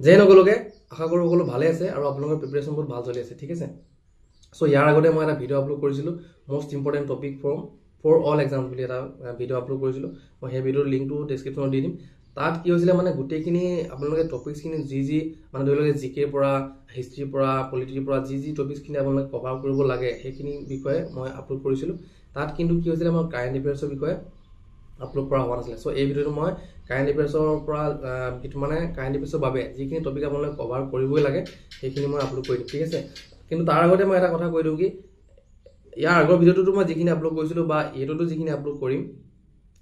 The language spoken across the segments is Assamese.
যে নগলোকে আশা কৰোঁ সকলো ভালে আছে আৰু আপোনালোকৰ প্ৰিপাৰেশ্যন বহুত ভাল চলি আছে ঠিক আছে সো ইয়াৰ আগতে মই এটা ভিডিঅ' আপলোড কৰিছিলোঁ most important topic for all exam বুলি এটা ভিডিঅ' আপলোড কৰিছিলোঁ মই সেই ভিডিঅ'ৰ লিংকটো ডেছক্ৰিপশ্যনত দি দিম তাত কি হৈছিলে মানে গোটেইখিনি আপোনালোকে টপিকছখিনি যি মানে ধৰি লওক জিকেৰ পৰা হিষ্ট্ৰীৰ পৰা পলিটিৰ পৰা যি টপিকছখিনি আপোনালোকে কভাৰ কৰিব লাগে সেইখিনি বিষয়ে মই আপলোড কৰিছিলোঁ তাত কিন্তু কি হৈছিলে মই কাৰেণ্ট এফেয়াৰ্ছৰ বিষয়ে আপলোড কৰা হোৱা নাছিলে সো এই ভিডিঅ'টো মই কাৰেণ্ট এফেয়াৰ্ছৰ পৰা মানে কাৰেণ্ট এফেয়াৰ্ছৰ বাবে যিখিনি টপিক আপোনালোকে কভাৰ কৰিবই লাগে সেইখিনি মই আপলোড কৰি দিম ঠিক আছে কিন্তু তাৰ আগতে মই এটা কথা কৈ দিওঁ কি ইয়াৰ আগৰ ভিডিঅ'টোতো মই যিখিনি আপলোড কৰিছিলোঁ বা এইটোতো যিখিনি আপলোড কৰিম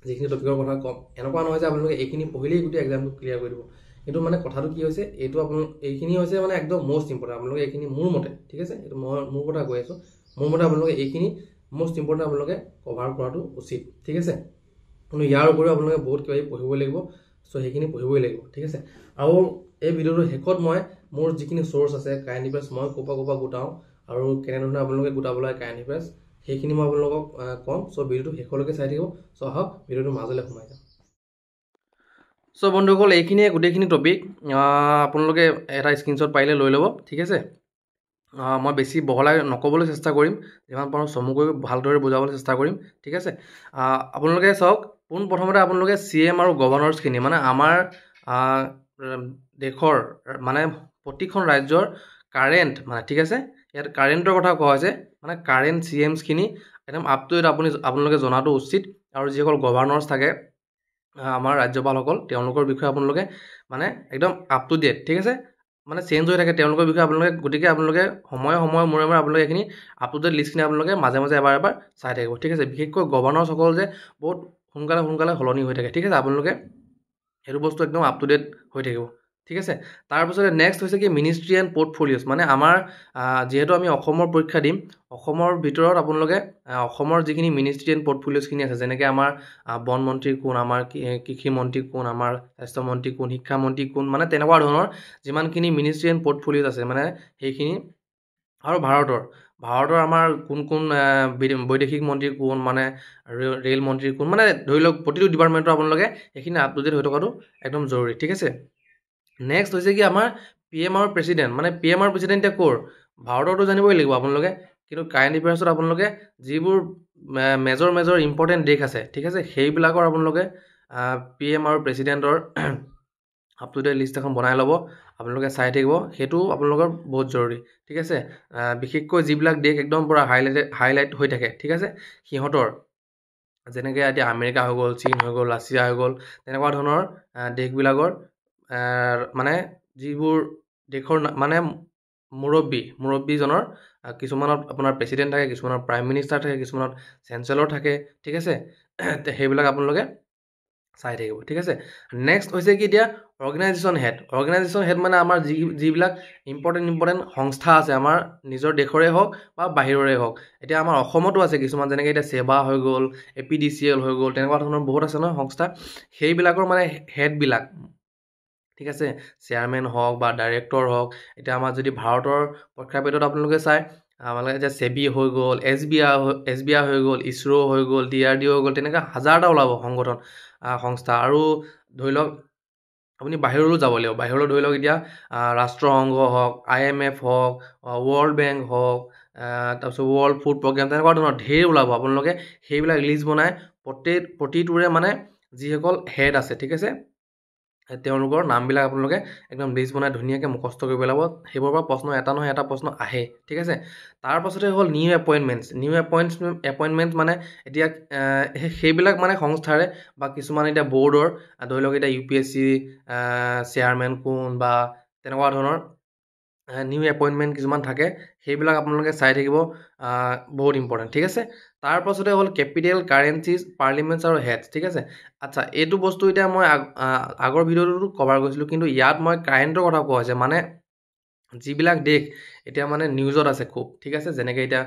যিখিনি টপিকৰ কথা কম এনেকুৱা নহয় যে আপোনালোকে এইখিনি পঢ়িলেই গোটেই এক্সামটো ক্লিয়াৰ কৰি দিব কিন্তু মানে কথাটো কি হৈছে এইটো আপোনালোক এইখিনি হৈছে মানে একদম মষ্ট ইম্পৰ্টেণ্ট আপোনালোকে এইখিনি মোৰ মতে ঠিক আছে এইটো মই মোৰ কথা কৈ আছোঁ মোৰ মতে আপোনালোকে এইখিনি মষ্ট ইম্পৰ্টেণ্ট আপোনালোকে কভাৰ কৰাটো উচিত ঠিক আছে কিন্তু ইয়াৰ উপৰিও আপোনালোকে বহুত কিবা পঢ়িব লাগিব সো সেইখিনি পঢ়িবই লাগিব ঠিক আছে আৰু এই ভিডিঅ'টোৰ শেষত মই মোৰ যিখিনি চ'ৰ্চ আছে কাৰেণ্ট এফেয়াৰ্ছ মই ক'ৰপৰা গোটাওঁ আৰু কেনেধৰণে আপোনালোকে গোটাব লাগে কাৰেণ্ট এফেয়াৰ্ছ সেইখিনি মই আপোনালোকক ক'ম সো ভিডিঅ'টো শেষলৈকে চাই থাকিব সো আহক ভিডিঅ'টো মাজলৈ সোমাই যাম সো বন্ধুসকল এইখিনিয়ে গোটেইখিনি টপিক আপোনালোকে এটা স্ক্ৰীনশ্বট পাৰিলে লৈ ল'ব ঠিক আছে মই বেছি বহলাই নক'বলৈ চেষ্টা কৰিম যিমান পাৰোঁ চমুকৈ ভালদৰে বুজাবলৈ চেষ্টা কৰিম ঠিক আছে আপোনালোকে চাওক পোনপ্ৰথমতে আপোনালোকে CM আৰু গভৰ্ণৰ্ছখিনি মানে আমাৰ দেশৰ মানে প্ৰতিখন ৰাজ্যৰ কাৰেণ্ট মানে ঠিক আছে ইয়াত কাৰেণ্টৰ কথা কোৱা হৈছে মানে কাৰেণ্ট CMছখিনি একদম আপ টু ডেট আপোনালোকে জনাটো উচিত আৰু যিসকল গভৰ্ণৰ্ছ থাকে আমাৰ ৰাজ্যপালসকল তেওঁলোকৰ বিষয়ে আপোনালোকে মানে একদম আপ টু ডেট ঠিক আছে মানে চেঞ্জ হৈ থাকে তেওঁলোকৰ বিষয়ে আপোনালোকে গতিকে আপোনালোকে সময়ে মূৰে আপোনালোকে এইখিনি আপ টু ডেট লিষ্টখিনি আপোনালোকে মাজে এবাৰ চাই থাকিব ঠিক আছে বিশেষকৈ গভৰ্ণৰ্ছসকল যে বহুত সোনকালে সলনি হৈ থাকে ঠিক আছে আপোনালোকে সেইটো বস্তু একদম আপ টু ডেট হৈ থাকিব ঠিক আছে তাৰপিছতে নেক্সট হৈছে কি মিনিষ্ট্ৰি এণ্ড পৰ্টফলিঅ'জ মানে আমাৰ যিহেতু আমি অসমৰ পৰীক্ষা দিম অসমৰ ভিতৰত আপোনালোকে অসমৰ যিখিনি মিনিষ্ট্ৰি এণ্ড পৰ্টফলিঅ'জখিনি আছে যেনেকৈ আমাৰ বন মন্ত্ৰী কোন আমাৰ কৃষি মন্ত্ৰী কোন আমাৰ স্বাস্থ্য মন্ত্ৰী কোন শিক্ষা মন্ত্ৰী কোন মানে তেনেকুৱা ধৰণৰ যিমানখিনি মিনিষ্ট্ৰি এণ্ড পৰ্টফলিঅ'জ আছে মানে সেইখিনি আৰু ভাৰতৰ আমাৰ কোন বৈদেশিক মন্ত্ৰী কোন মানে ৰেল মন্ত্ৰী কোন মানে ধৰি লওক প্ৰতিটো ডিপাৰ্টমেণ্টৰ আপোনালোকে সেইখিনি আপ টু ডেট হৈ থকাটো একদম জৰুৰী ঠিক আছে নেক্সট হৈছে কি আমাৰ PM আৰু প্ৰেচিডেণ্ট মানে PM আৰু প্ৰেচিডেণ্ট এতিয়া ক'ৰ ভাৰতৰতো জানিবই লাগিব আপোনালোকে কিন্তু কাৰেণ্ট এফেয়াৰ্ছত আপোনালোকে যিবোৰ মেজৰ ইম্পৰ্টেণ্ট দেশ আছে ঠিক আছে সেইবিলাকৰ আপোনালোকে PM আৰু প্ৰেচিডেণ্টৰ আপ টু ডেট লিষ্ট এখন বনাই ল'ব আপোনালোকে চাই থাকিব সেইটো আপোনালোকৰ বহুত জৰুৰী ঠিক আছে বিশেষকৈ যিবিলাক দেশ একদম পূৰা হাইলাইট হৈ থাকে ঠিক আছে সিহঁতৰ যেনেকৈ এতিয়া আমেৰিকা হৈ গ'ল চীন হৈ গ'ল ৰাছিয়া হৈ গ'ল তেনেকুৱা ধৰণৰ দেশবিলাকৰ মানে যিবোৰ দেশৰ মানে মুৰব্বীজনৰ কিছুমানত আপোনাৰ প্ৰেচিডেণ্ট থাকে কিছুমানত প্ৰাইম মিনিষ্টাৰ থাকে কিছুমানত চেঞ্চেলৰ থাকে ঠিক আছে সেইবিলাক আপোনালোকে চাই থাকিব ঠিক আছে নেক্সট হৈছে কি এতিয়া অৰ্গেনাইজেশ্যন হেড মানে আমাৰ যিবিলাক ইম্পৰ্টেণ্ট সংস্থা আছে আমাৰ নিজৰ দেশৰে হওক বা বাহিৰৰে হওক এতিয়া আমাৰ অসমতো আছে কিছুমান যেনেকৈ এতিয়া সেৱা হৈ গ'ল APDCL হৈ গ'ল তেনেকুৱা ধৰণৰ বহুত আছে নহয় সংস্থা সেইবিলাকৰ মানে হেডবিলাক ঠিক আছে চেয়াৰমেন হওক বা ডাইৰেক্টৰ হওক এতিয়া আমাৰ যদি ভাৰতৰ প্ৰেক্ষাপটত আপোনালোকে চাই আমালোকে এতিয়া SEBI হৈ গ'ল SBI হৈ গ'ল ISRO হৈ গ'ল DRDO হৈ গ'ল তেনেকৈ হাজাৰটা ওলাব সংস্থা আৰু ধৰি লওক আপুনি বাহিৰলৈও যাব লাগিব বাহিৰলৈ ধৰি লওক এতিয়া ৰাষ্ট্ৰসংঘ হওক IMF হওক ৱৰ্ল্ড বেংক হওক তাৰপিছত ৱৰ্ল্ড ফুড প্ৰগ্ৰেম তেনেকুৱা ধৰণৰ ঢেৰ ওলাব আপোনালোকে সেইবিলাক লিষ্ট বনাই প্ৰতিটোৰে মানে যিসকল হেড আছে ঠিক আছে তেওঁলোকৰ নামবিলাক আপোনালোকে একদম লিষ্ট বনাই ধুনীয়াকৈ মুখস্থ কৰিব লাগিব সেইবোৰৰ পৰা প্ৰশ্ন এটা নহয় এটা প্ৰশ্ন আহে ঠিক আছে তাৰপাছতে হ'ল নিউ এপইণ্টমেণ্ট মানে এতিয়া সেইবিলাক মানে সংস্থাৰে বা কিছুমান এতিয়া বৰ্ডৰ ধৰি লওক এতিয়া UPSC চেয়াৰমেন কোন বা তেনেকুৱা ধৰণৰ নিউ এপইণ্টমেণ্ট কিছুমান থাকে সেইবিলাক আপোনালোকে চাই থাকিব বহুত ইম্পৰ্টেণ্ট ঠিক আছে তাৰপাছতে হ'ল কেপিটেল কাৰেঞ্চিজ পাৰ্লিমেণ্টছ আৰু হেডছ ঠিক আছে আচ্ছা এইটো বস্তু এতিয়া মই আগৰ ভিডিঅ'টোতো কভাৰ কৰিছিলোঁ কিন্তু ইয়াত মই কাৰেণ্টৰ কথা কোৱা হৈছে মানে যিবিলাক দেশ এতিয়া মানে নিউজত আছে খুব ঠিক আছে যেনেকৈ এতিয়া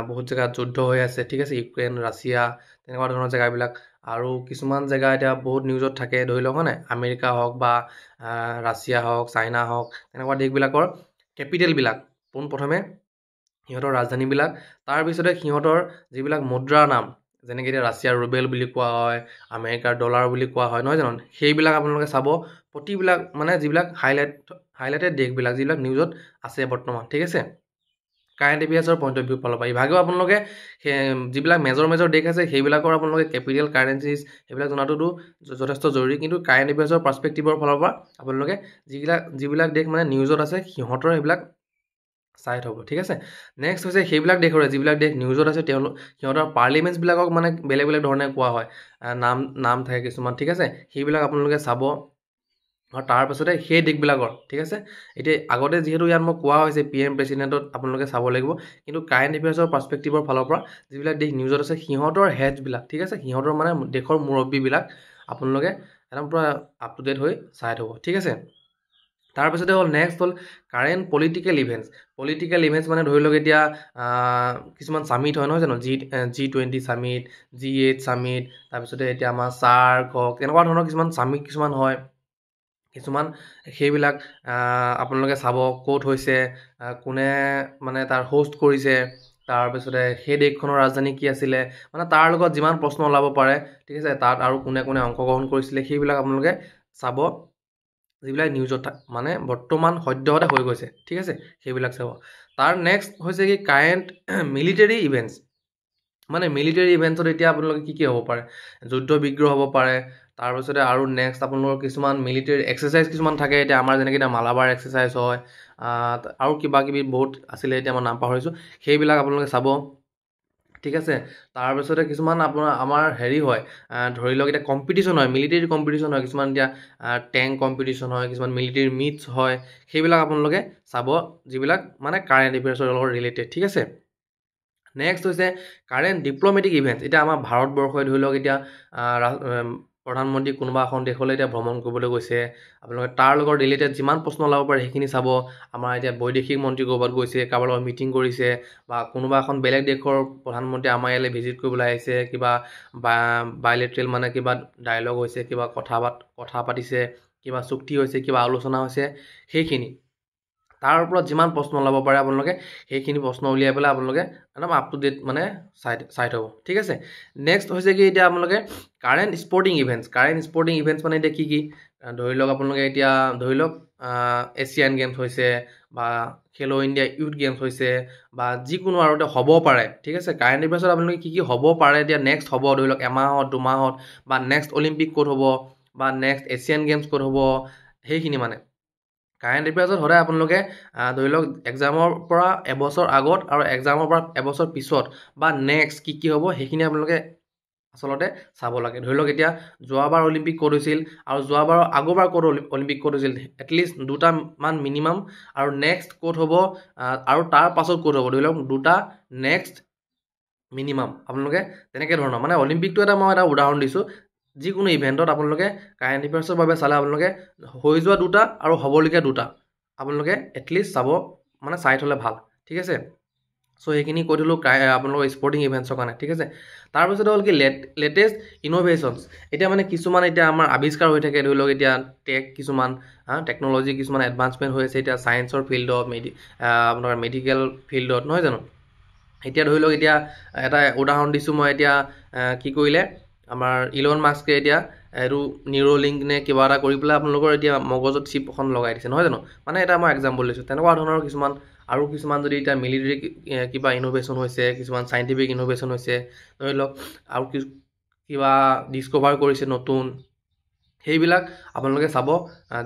বহুত জেগাত যুদ্ধ হৈ আছে ঠিক আছে ইউক্ৰেইন ৰাছিয়া তেনেকুৱা ধৰণৰ জেগাবিলাক আৰু কিছুমান জেগা এতিয়া বহুত নিউজত থাকে ধৰি লওক হয়নে আমেৰিকা হওক বা ৰাছিয়া হওক চাইনা হওক তেনেকুৱা দেশবিলাকৰ কেপিটেলবিলাক পোনপ্ৰথমে সিহঁতৰ ৰাজধানীবিলাক তাৰপিছতে সিহঁতৰ যিবিলাক মুদ্ৰাৰ নাম যেনেকৈ এতিয়া ৰাছিয়াৰ ৰুবেল বুলি কোৱা হয়, আমেৰিকাৰ ডলাৰ বুলি কোৱা হয়, নহয় জানো? সেইবিলাক আপোনালোকে চাব, প্ৰতিবিলাক মানে যিবিলাক হাইলাইটেড দেশবিলাক যিবিলাক নিউজত আছে বৰ্তমান, ঠিক আছে? কাৰেণ্ট এফেয়াৰ্ছৰ পইণ্ট অফ ভিউ ফালৰ পৰা ইভাগেও আপোনালোকে যিবিলাক মেজৰ দেশ আছে সেইবিলাকৰ আপোনালোকে কেপিটেল কাৰেঞ্চিজ সেইবিলাক জনাটোতো যথেষ্ট জৰুৰী, কিন্তু কাৰেণ্ট এফেয়াৰ্ছৰ পাৰ্চপেক্টিভৰ ফালৰ পৰা আপোনালোকে যিবিলাক দেশ মানে নিউজত আছে সিহঁতৰ সেইবিলাক চাই থ'ব, ঠিক আছে? নেক্সট হৈছে সেইবিলাক দেশৰে যিবিলাক দেশ নিউজত আছে সিহঁতৰ পাৰ্লিমেণ্টছবিলাকক মানে বেলেগ বেলেগ ধৰণে কোৱা হয়, নাম থাকে কিছুমান, ঠিক আছে? সেইবিলাক আপোনালোকে চাব। আৰু তাৰপাছতে সেই দেশবিলাকৰ, ঠিক আছে? এতিয়া আগতে যিহেতু ইয়াত মই কোৱা হৈছে PM প্ৰেচিডেণ্টত আপোনালোকে চাব লাগিব, কিন্তু কাৰেণ্ট এফেয়াৰ্ছৰ পাৰ্চপেক্টিভৰ ফালৰ পৰা যিবিলাক দেশ নিউজত আছে সিহঁতৰ হেডছবিলাক, ঠিক আছে? সিহঁতৰ মানে দেশৰ মুৰব্বীবিলাক আপোনালোকে একদম পূৰা আপ টু ডেট হৈ চাই থ'ব, ঠিক আছে? তাৰপিছতে নেক্সট হ'ল কাৰেণ্ট পলিটিকেল ইভেণ্টছ মানে ধৰি লওক এতিয়া কিছুমান ছামিট হয়, নহয় জানো? G20 ছামিট, G8 ছামিট, তাৰপিছতে এতিয়া আমাৰ চাৰ্ক হওক, তেনেকুৱা ধৰণৰ কিছুমান ছামিট কিছুমান হয়, কিছুমান সেইবিলাক আপোনালোকে চাব ক'ত হৈছে, কোনে মানে তাৰ হোষ্ট কৰিছে, তাৰপিছতে সেই দেশখনৰ ৰাজধানী কি আছিলে, মানে তাৰ লগত যিমান প্ৰশ্ন ওলাব পাৰে, ঠিক আছে? তাত আৰু কোনে কোনে অংশগ্ৰহণ কৰিছিলে সেইবিলাক আপোনালোকে চাব, যিবিলাক নিউজত মানে বৰ্তমান সদ্যহতে হৈ গৈছে, ঠিক আছে? সেইবিলাক চাব। তাৰ নেক্সট হৈছে কি কাৰেণ্ট মিলিটেৰী ইভেণ্টছ, মানে মিলিটেৰী ইভেণ্টছত এতিয়া আপোনালোকে কি হ'ব পাৰে, যুদ্ধ বিগ্ৰহ হ'ব পাৰে, তাৰপিছতে আৰু নেক্সট আপোনালোকৰ কিছুমান মিলিটেৰী এক্সাৰচাইজ কিছুমান থাকে, এতিয়া আমাৰ যেনেকৈ এতিয়া মালাবাৰ এক্সাৰচাইজ হয়, আৰু কিবা কিবি বহুত আছিলে, এতিয়া মই নাম পাহৰিছোঁ, সেইবিলাক আপোনালোকে চাব, ঠিক আছে? তাৰপিছতে কিছুমান আমাৰ হেৰি হয়, ধৰি লওক এতিয়া কম্পিটিশ্যন হয়, মিলিটেৰী কম্পিটিশ্যন হয়, কিছুমান এতিয়া টেংক কম্পিটিশ্যন হয়, কিছুমান মিলিটেৰী মিটছ হয়, সেইবিলাক আপোনালোকে চাব, যিবিলাক মানে কাৰেণ্ট এফেয়াৰ্ছৰ লগত ৰিলেটেড, ঠিক আছে? নেক্সট হৈছে কাৰেণ্ট ডিপ্ল'মেটিক ইভেণ্টছ। এতিয়া আমাৰ ভাৰতবৰ্ষই ধৰি লওক এতিয়া প্ৰধানমন্ত্ৰী কোনোবা এখন দেশলৈ এতিয়া ভ্ৰমণ কৰিবলৈ গৈছে, আপোনালোকে তাৰ লগত ৰিলেটেড যিমান প্ৰশ্ন ওলাব পাৰে সেইখিনি চাব। আমাৰ এতিয়া বৈদেশিক মন্ত্ৰী ক'ৰবাত গৈছে, কাৰোবাৰ লগত মিটিং কৰিছে, বা কোনোবা এখন বেলেগ দেশৰ প্ৰধানমন্ত্ৰী আমাৰ ইয়ালৈ ভিজিট কৰিবলৈ আহিছে, কিবা বাইলেট্ৰেল মানে কিবা ডায়লগ হৈছে, কিবা কথা পাতিছে, কিবা চুক্তি হৈছে, কিবা আলোচনা হৈছে, সেইখিনি তাৰ ওপৰত যিমান প্ৰশ্ন ওলাব পাৰে আপোনালোকে সেইখিনি প্ৰশ্ন উলিয়াই পেলাই আপোনালোকে একদম আপ টু ডেট মানে চাই থ'ব, ঠিক আছে? নেক্সট হৈছে কি এতিয়া আপোনালোকে কাৰেণ্ট স্পৰ্টিং ইভেণ্টছ মানে এতিয়া কি ধৰি লওক আপোনালোকে এতিয়া ধৰি লওক এছিয়ান গেমছ হৈছে, বা খেলো ইণ্ডিয়া ইউথ গেমছ হৈছে, বা যিকোনো আৰু এতিয়া হ'ব পাৰে, ঠিক আছে? কাৰেণ্ট এফেয়াৰ্ছত আপোনালোকে কি হ'ব পাৰে, এতিয়া নেক্সট হ'ব ধৰি লওক এমাহত 2 মাহত, বা নেক্সট অলিম্পিক ক'ত হ'ব, বা নেক্সট এছিয়ান গেমছ ক'ত হ'ব, সেইখিনি মানে কাৰেণ্ট এফেয়াৰ্ছত সদায় আপোনালোকে ধৰি লওক এক্সামৰ পৰা এবছৰ আগত আৰু এক্সামৰ পৰা এবছৰ পিছত বা নেক্সট কি হ'ব সেইখিনি আপোনালোকে আচলতে চাব লাগে। ধৰি লওক এতিয়া যোৱাবাৰ অলিম্পিক ক'ত হৈছিল আৰু যোৱাবাৰৰ আগৰবাৰ ক'ত অলিম্পিক ক'ত হৈছিল, এটলিষ্ট 2টামান মিনিমাম, আৰু নেক্সট ক'ত হ'ব আৰু তাৰ পাছত ক'ত হ'ব, ধৰি লওক 2টা নেক্সট মিনিমাম, আপোনালোকে তেনেকৈ ধৰণৰ মানে অলিম্পিকটো মই এটা উদাহৰণ দিছোঁ, যিকোনো ইভেণ্টত আপোনালোকে কাৰেণ্ট এফেয়াৰ্ছৰ বাবে চালে আপোনালোকে হৈ যোৱা 2টা আৰু হ'বলগীয়া 2টা আপোনালোকে এটলিষ্ট চাব, মানে চাই থ'লে ভাল, ঠিক আছে? চ' সেইখিনি কৈ থ'লোঁ আপোনালোকৰ স্পৰ্টিং ইভেণ্টছৰ কাৰণে, ঠিক আছে? তাৰপিছতে হ'ল কি লেটেষ্ট ইন'ভেশ্যনছ। এতিয়া মানে কিছুমান এতিয়া আমাৰ আৱিষ্কাৰ হৈ থাকে, ধৰি লওক এতিয়া কিছুমান টেকন'লজি কিছুমান এডভান্সমেণ্ট হৈ আছে এতিয়া ছায়েন্সৰ ফিল্ডত, আপোনাৰ মেডিকেল ফিল্ডত, নহয় জানো? এতিয়া ধৰি লওক এতিয়া এটা উদাহৰণ দিছোঁ মই, এতিয়া কি কৰিলে আমাৰ ইলন মাস্কে এতিয়া এইটো নিউৰলিংক নে কিবা এটা কৰি পেলাই আপোনালোকৰ এতিয়া মগজত চিপ এখন লগাই দিছে, নহয় জানো? মানে এটা মই এক্সাম্পল দিছোঁ, তেনেকুৱা ধৰণৰ কিছুমান যদি এতিয়া মিলিটাৰী কিবা ইন'ভেশ্যন হৈছে, কিছুমান চাইণ্টিফিক ইন'ভেশ্যন হৈছে, ধৰি লওক আৰু কিবা ডিছকভাৰ কৰিছে নতুন, সেইবিলাক আপোনালোকে চাব,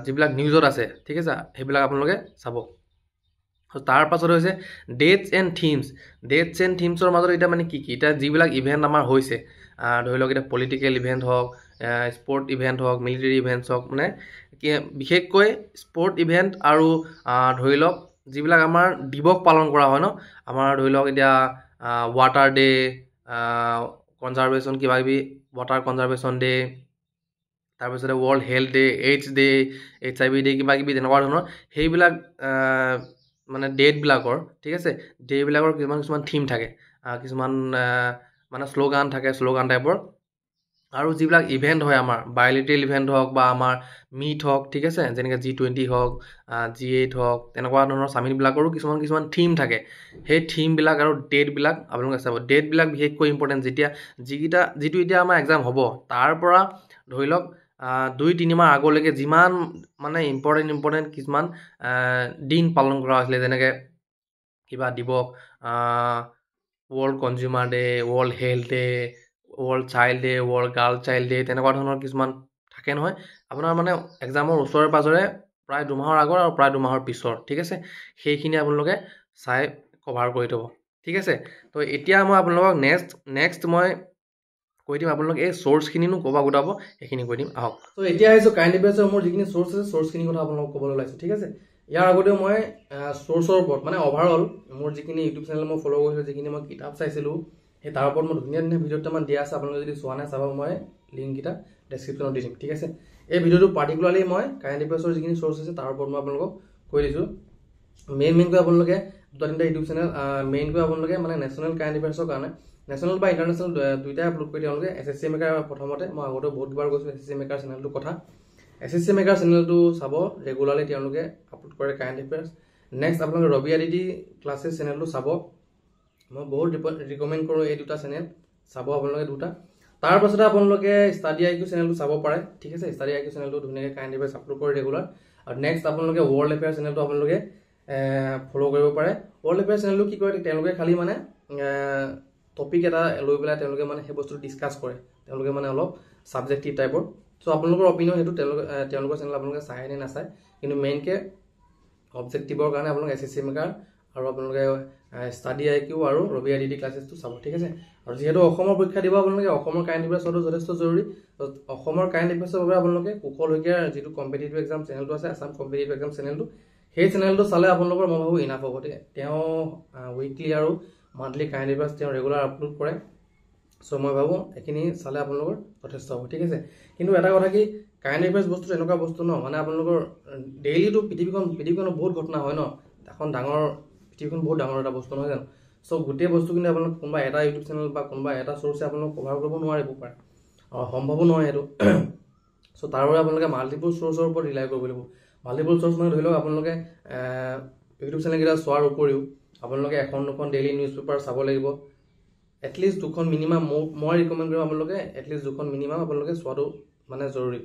যিবিলাক নিউজত আছে, ঠিক আছে? সেইবিলাক আপোনালোকে চাব। তাৰ পাছত হৈছে ডেটছ এণ্ড থিমছৰ মাজত এতিয়া মানে কি এতিয়া যিবিলাক ইভেণ্ট আমাৰ হৈছে, ধৰি লওক এতিয়া পলিটিকেল ইভেণ্ট হওক, স্পৰ্ট ইভেণ্ট হওক, মিলিটেৰী ইভেণ্টছ হওক, মানে বিশেষকৈ স্পৰ্ট ইভেণ্ট আৰু ধৰি লওক যিবিলাক আমাৰ দিৱস পালন কৰা হয় ন, আমাৰ ধৰি লওক এতিয়া ৱাটাৰ ডে, কনজাৰভেশ্যন কিবাকিবি, ৱাটাৰ কনজাৰভেশ্যন ডে, তাৰপিছতে world health day, AIDS day, HIV day, কিবাকিবি তেনেকুৱা ধৰণৰ সেইবিলাক মানে ডেটবিলাকৰ, ঠিক আছে? ডেবিলাকৰ কিছুমান থিম থাকে, কিছুমান মানে শ্লোগান থাকে, শ্লোগান টাইপৰ, আৰু যিবিলাক ইভেণ্ট হয় আমাৰ বায়'লিটেল ইভেণ্ট হওক বা আমাৰ মিট হওক ঠিক আছে যেনেকৈ G20 হওক G8 হওক তেনেকুৱা ধৰণৰ চামিটবিলাকৰো কিছুমান থিম থাকে সেই থিমবিলাক আৰু ডেটবিলাক আপোনালোকে চাব ডেটবিলাক বিশেষকৈ ইম্পৰ্টেণ্ট যিটো এতিয়া আমাৰ এক্সাম হ'ব তাৰ পৰা ধৰি লওক 2-3 মাহ আগলৈকে যিমান মানে ইম্পৰ্টেণ্ট কিছুমান দিন পালন কৰা হৈছিলে যেনেকৈ কিবা দিৱস world consumer day world health day world child day world girl child day তেনেকুৱা ধৰণৰ কিছুমান থাকে নহয় আপোনাৰ মানে এক্সামৰ ওচৰে পাজৰে প্ৰায় 2 মাহৰ আগৰ আৰু প্ৰায় 2 মাহৰ পিছৰ ঠিক আছে সেইখিনি আপোনালোকে চাই কভাৰ কৰি থ'ব ঠিক আছে তো এতিয়া মই আপোনালোকক নেক্সট মই কৈ দিম আপোনালোকে এই চ'ৰ্চখিনিনো ক'ৰপৰা গোটাব সেইখিনি কৈ দিম আহক তো এতিয়া আহিছোঁ কাৰেণ্ট এফেয়াৰ্ছৰ মোৰ যিখিনি চ'ৰ্চ আছে চ'ৰ্চখিনি কথা আপোনালোকক ক'বলৈ ওলাইছোঁ ঠিক আছে ইয়াৰ আগতেও মই চ'ৰ্চৰ ওপৰত মানে অভাৰঅল মোৰ যিখিনি ইউটিউব চেনেল মই ফ'ল' কৰিছিলোঁ যিখিনি মই কিতাপ চাইছিলোঁ সেই তাৰ ওপৰত মই ধুনীয়া ভিডিঅ' দুটামান দিয়া আছে আপোনালোকে যদি চোৱা নাই চাব মই লিংককেইটা ডেছক্ৰিপশ্যনত দি দিম ঠিক আছে এই ভিডিঅ'টো পাৰ্টিকুলাৰলি মই কাৰেণ্ট এফেয়াৰ্ছৰ যিখিনি চ'ৰ্চ আছে তাৰ ওপৰত মই আপোনালোকক কৈ দিছোঁ মেইনকৈ আপোনালোকে 2-3টা ইউটিউব চেনেল মেইনকৈ আপোনালোকে মানে নেশ্যনেল কাৰেণ্ট এফেয়াৰ্ছৰ কাৰণে নেশ্যনেল বা ইণ্টাৰনেশ্যনেল দুইটাই আপলোড কৰি তেওঁলোকে SSC মেকাৰ প্ৰথমতে মই আগতে বহুতবাৰ কৈছোঁ SSC মেকাৰ চেনেলটোৰ কথা SSC মেকাৰ চেনেলটো চাব ৰেগুলাৰলি তেওঁলোকে আপলোড কৰে কাৰেণ্ট এফেয়াৰ্ছ নেক্সট আপোনালোকে ৰবি আদিতি ক্লাছেছ চেনেলটো চাব মই বহুত ৰিকমেণ্ড কৰোঁ এই দুটা চেনেল চাব আপোনালোকে দুটা তাৰপাছতে আপোনালোকে ষ্টাডি IQ চেনেলটো চাব পাৰে ঠিক আছে ষ্টাডি IQ চেনেলটো ধুনীয়াকৈ কাৰেণ্ট এফেয়াৰ্ছ আপলোড কৰে ৰেগুলাৰ আৰু নেক্সট আপোনালোকে ৱৰ্ল্ড এফেয়াৰ চেনেলটো আপোনালোকে ফ'ল' কৰিব পাৰে ৱৰ্ল্ড এফেয়াৰ চেনেলটো কি কৰে তেওঁলোকে খালি মানে টপিক এটা লৈ পেলাই তেওঁলোকে মানে সেই বস্তুটো ডিছকাছ কৰে তেওঁলোকে মানে অলপ ছাবজেক্টিভ টাইপৰ চ' আপোনালোকৰ অপিনিয়ন সেইটো তেওঁলোকৰ চেনেল আপোনালোকে চায় নে নাচায় কিন্তু মেইনকৈ অবজেক্টিভৰ কাৰণে আপোনালোকে SSC মেকাৰ আৰু আপোনালোকে ষ্টাডি IQ আৰু ৰবি আদিতি ক্লাছেছটো চাব ঠিক আছে আৰু যিহেতু অসমৰ পৰীক্ষা দিব আপোনালোকে অসমৰ কাৰেণ্ট এফেয়াৰ্ছ চোৱাটো যথেষ্ট জৰুৰী অসমৰ কাৰেণ্ট এফেয়াৰ্ছৰ বাবে আপোনালোকে কুশল শইকীয়াৰ যিটো কম্পিটিটিভ এক্সাম চেনেলটো আছে আছাম কম্পিটিটিভ এক্সাম চেনেলটো সেই চেনেলটো চালে আপোনালোকৰ মই ভাবোঁ ইনাফ হ'ব তেওঁ উইকলি আৰু মান্থলি কাৰেণ্ট এফেয়াৰ্ছ তেওঁ ৰেগুলাৰ আপলোড কৰে চ' মই ভাবোঁ এইখিনি চালে আপোনালোকৰ যথেষ্ট হ'ব ঠিক আছে কিন্তু এটা কথা কি কাৰেণ্ট এফেয়াৰ্ছ বস্তুটো এনেকুৱা বস্তু ন মানে আপোনালোকৰ ডেইলিটো পৃথিৱীখনত বহুত ঘটনা হয় ন এখন পৃথিৱীখন বহুত ডাঙৰ এটা বস্তু নহয় জানো চ' গোটেই বস্তুখিনি আপোনালোক কোনোবা এটা ইউটিউব চেনেল বা কোনোবা এটা চ'ৰ্চে আপোনালোক কভাৰ কৰিব নোৱাৰিব পাৰে আৰু সম্ভৱো নহয় সেইটো চ' তাৰ বাবে আপোনালোকে মাল্টিপল চ'ৰ্চৰ ওপৰত ৰিলাই কৰিব লাগিব মাল্টিপল চ'ৰ্চ মানে ধৰি লওক আপোনালোকে ইউটিউব চেনেলকেইটা চোৱাৰ উপৰিও আপোনালোকে এখন দুখন ডেইলি নিউজ পেপাৰ চাব লাগিব এটলিষ্ট দুখন মিনিমাম মই ৰিকমেণ্ড কৰিম আপোনালোকে এটলিষ্ট দুখন মিনিমাম আপোনালোকে চোৱাটো মানে জৰুৰী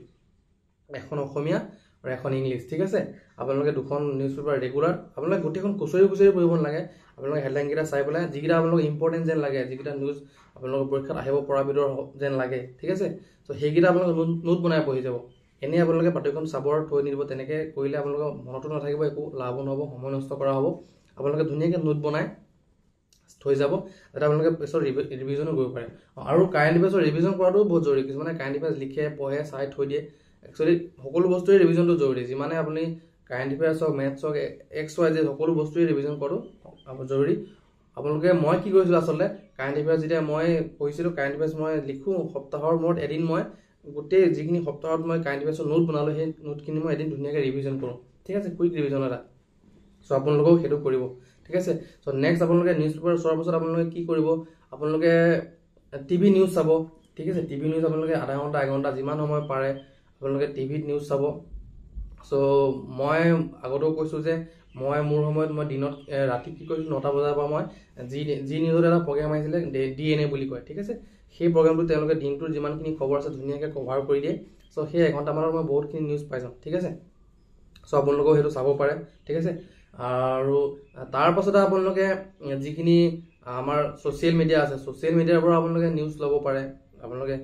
এখন অসমীয়া আৰু এখন ইংলিছ ঠিক আছে আপোনালোকে দুখন নিউজ পেপাৰ ৰেগুলাৰ আপোনালোকে গোটেইখন খুচৰি পঢ়িব নালাগে আপোনালোকে হেডলাইনকেইটা চাই পেলাই যিকেইটা আপোনালোক ইম্পৰ্টেণ্ট যেন লাগে যিকেইটা নিউজ আপোনালোকৰ পৰীক্ষাত আহিব পৰা ভিতৰত যেন লাগে ঠিক আছে চ' সেইকেইটা আপোনালোকে নোট বনাই পঢ়ি যাব এনেই আপোনালোকে বাতৰিখন চাবৰ থৈ নিদিব তেনেকৈ কৰিলে আপোনালোকৰ মনতো নাথাকিব একো লাভো নহ'ব সময় নষ্ট কৰা হ'ব আপোনালোকে ধুনীয়াকৈ নোট বনাই থৈ যাব যাতে আপোনালোকে পিছত ৰিভিজনো কৰিব পাৰে আৰু কাৰেণ্ট এফেয়াৰ্ছৰ ৰিভিজন কৰাটো বহুত জৰুৰী কিছুমানে কাৰেণ্ট এফেয়াৰ্ছ লিখে পঢ়ে চাই থৈ দিয়ে একচুৱেলি সকলো বস্তুৰে ৰিভিজনটো জৰুৰী যিমানে আপুনি কাৰেণ্ট এফেয়াৰ্ছ হওক মেথছ হওক XYZ সকলো বস্তুৰে ৰিভিজন কৰাটো জৰুৰী আপোনালোকে মই কি কৰিছিলোঁ আচলতে কাৰেণ্ট এফেয়াৰ্ছ যেতিয়া মই পঢ়িছিলোঁ কাৰেণ্ট এফেয়াৰ্ছ মই লিখোঁ সপ্তাহৰ মূৰত এদিন মই গোটেই যিখিনি সপ্তাহত মই কাৰেণ্ট এফেয়াৰ্ছৰ নোট বনালোঁ সেই নোটখিনি মই এদিন ধুনীয়াকৈ ৰিভিজন কৰোঁ ঠিক আছে কুইক ৰিভিজন এটা চ' আপোনালোকেও সেইটো কৰিব ঠিক আছে চ' নেক্সট আপোনালোকে নিউজ পেপাৰ চোৱাৰ পাছত আপোনালোকে কি কৰিব আপোনালোকে টিভি নিউজ চাব ঠিক আছে টিভি নিউজ আপোনালোকে আধা ঘণ্টা এঘণ্টা যিমান সময় পাৰে আপোনালোকে টিভিত নিউজ চাব চ' মই আগতেও কৈছোঁ যে মই মোৰ সময়ত মই দিনত ৰাতি কি কৰিছিলোঁ 9টা বজাৰ পৰা মই যি নিউজত এটা প্ৰগ্ৰেম আহিছিলে DNA বুলি কয় ঠিক আছে সেই প্ৰগ্ৰেমটো তেওঁলোকে দিনটোৰ যিমানখিনি খবৰ আছে ধুনীয়াকৈ কভাৰ কৰি দিয়ে চ' সেই এঘণ্টামানত মই বহুতখিনি নিউজ পাই যাওঁ ঠিক আছে চ' আপোনালোকেও সেইটো চাব পাৰে ঠিক আছে আৰু তাৰ পাছতে আপোনালোকে যিখিনি আমাৰ ছ'চিয়েল মিডিয়া আছে ছ'চিয়েল মিডিয়াৰ পৰা আপোনালোকে নিউজ ল'ব পাৰে আপোনালোকে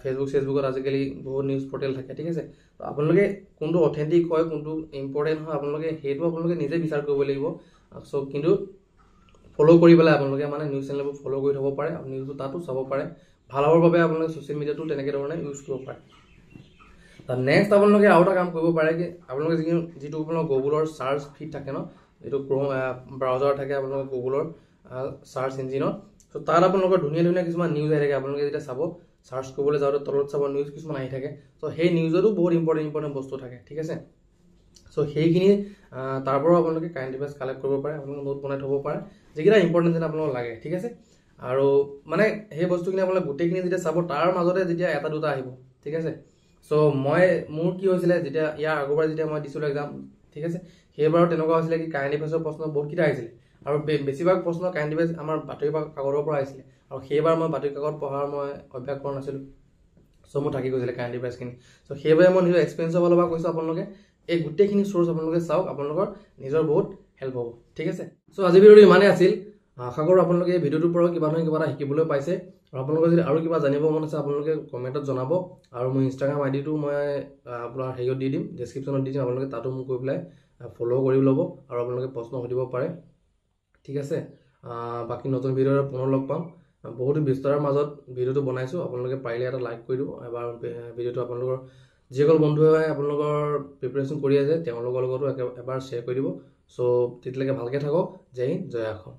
ফেচবুকত আজিকালি বহুত নিউজ পৰ্টেল থাকে ঠিক আছে তো আপোনালোকে কোনটো অথেণ্টিক হয় কোনটো ইম্পৰ্টেণ্ট হয় আপোনালোকে সেইটো আপোনালোকে নিজে বিচাৰ কৰিব লাগিব চ' কিন্তু ফ'ল' কৰি পেলাই আপোনালোকে মানে নিউজ চেনেলবোৰ ফ'ল' কৰি থ'ব পাৰে আৰু নিউজটো তাতো চাব পাৰে ভাল হ'বৰ বাবে আপোনালোকে ছ'চিয়েল মিডিয়াটো তেনেকৈ ধৰণে ইউজ কৰিব পাৰে নেক্সট আপোনালোকে আৰু এটা কাম কৰিব পাৰে কি আপোনালোকে যিটো আপোনালোকৰ গুগলৰ চাৰ্চ ফিড থাকে ন যিটো ক্ৰ'ম ব্ৰাউজাৰ থাকে আপোনালোকৰ গুগলৰ চাৰ্চ ইঞ্জিনত চ' তাত আপোনালোকৰ ধুনীয়া কিছুমান নিউজ আহি থাকে আপোনালোকে যেতিয়া চাব চাৰ্চ কৰিবলৈ যাওঁতে তলত চাব নিউজ কিছুমান আহি থাকে চ' সেই নিউজতো বহুত ইম্পৰ্টেণ্ট বস্তু থাকে ঠিক আছে চ' সেইখিনি তাৰ পৰাও আপোনালোকে কাৰেণ্ট এফেয়াৰ্ছ কালেক্ট কৰিব পাৰে আপোনালোকে নোট বনাই থ'ব পাৰে যিকেইটা ইম্পৰ্টেণ্ট যেন আপোনালোকক লাগে ঠিক আছে আৰু মানে সেই বস্তুখিনি আপোনালোকে গোটেইখিনি যেতিয়া চাব তাৰ মাজতে যেতিয়া এটা দুটা আহিব ঠিক আছে চ' মোৰ কি হৈছিলে যেতিয়া ইয়াৰ আগৰবাৰ যেতিয়া মই দিছিলোঁ এক্সাম ঠিক আছে সেইবাৰো তেনেকুৱা হৈছিলে কি কাৰেণ্ট এফেয়াৰ্ছৰ প্ৰশ্ন বহুতকেইটা আহিছিলে আৰু বেছিভাগ প্ৰশ্ন কাৰেণ্ট এফেয়াৰ্ছ আমাৰ বাতৰি কাকতৰ পৰা আহিছিলে আৰু সেইবাৰ মই বাতৰি কাকত পঢ়াৰ মই অভ্যাস কৰা নাছিলোঁ চ' মোৰ থাকি গৈছিলে কাৰেণ্ট এফেয়াৰ্ছখিনি চ' সেইবাবে মই নিজৰ এক্সপিৰিয়েঞ্চৰ ফালৰ পৰা কৈছোঁ আপোনালোকে এই গোটেইখিনি চ'ৰ্চ আপোনালোকে চাওক আপোনালোকৰ নিজৰ বহুত হেল্প হ'ব ঠিক আছে চ' আজি ভিডিঅ'টো ইমানেই আছিল আশা কৰোঁ আপোনালোকে এই ভিডিঅ'টোৰ পৰা কিবা নহয় কিবা এটা শিকিবলৈ পাইছে আৰু আপোনালোকে যদি আৰু কিবা জানিব মন আছে আপোনালোকে কমেণ্টত জনাব আৰু মোৰ ইনষ্টাগ্ৰাম আইডিটো মই আপোনাৰ হেৰিত দি দিম ডেছক্ৰিপশ্যনত দি দিম আপোনালোকে তাতো মোক গৈ পেলাই ফ'ল' কৰি ল'ব আৰু আপোনালোকে প্ৰশ্ন সুধিব পাৰে ঠিক আছে বাকী নতুন ভিডিঅ'ৰে পুনৰ লগ পাম বহুতো ব্যস্ততাৰ মাজত ভিডিঅ'টো বনাইছোঁ আপোনালোকে পাৰিলে এটা লাইক কৰি দিব এবাৰ ভিডিঅ'টো আপোনালোকৰ যিসকল বন্ধুৱে আপোনালোকৰ প্ৰিপেৰেশ্যন কৰি আছে তেওঁলোকৰ লগতো এবাৰ শ্বেয়াৰ কৰি দিব চ' তেতিয়ালৈকে ভালকৈ থাকক জয় হিন্দ জয় অসম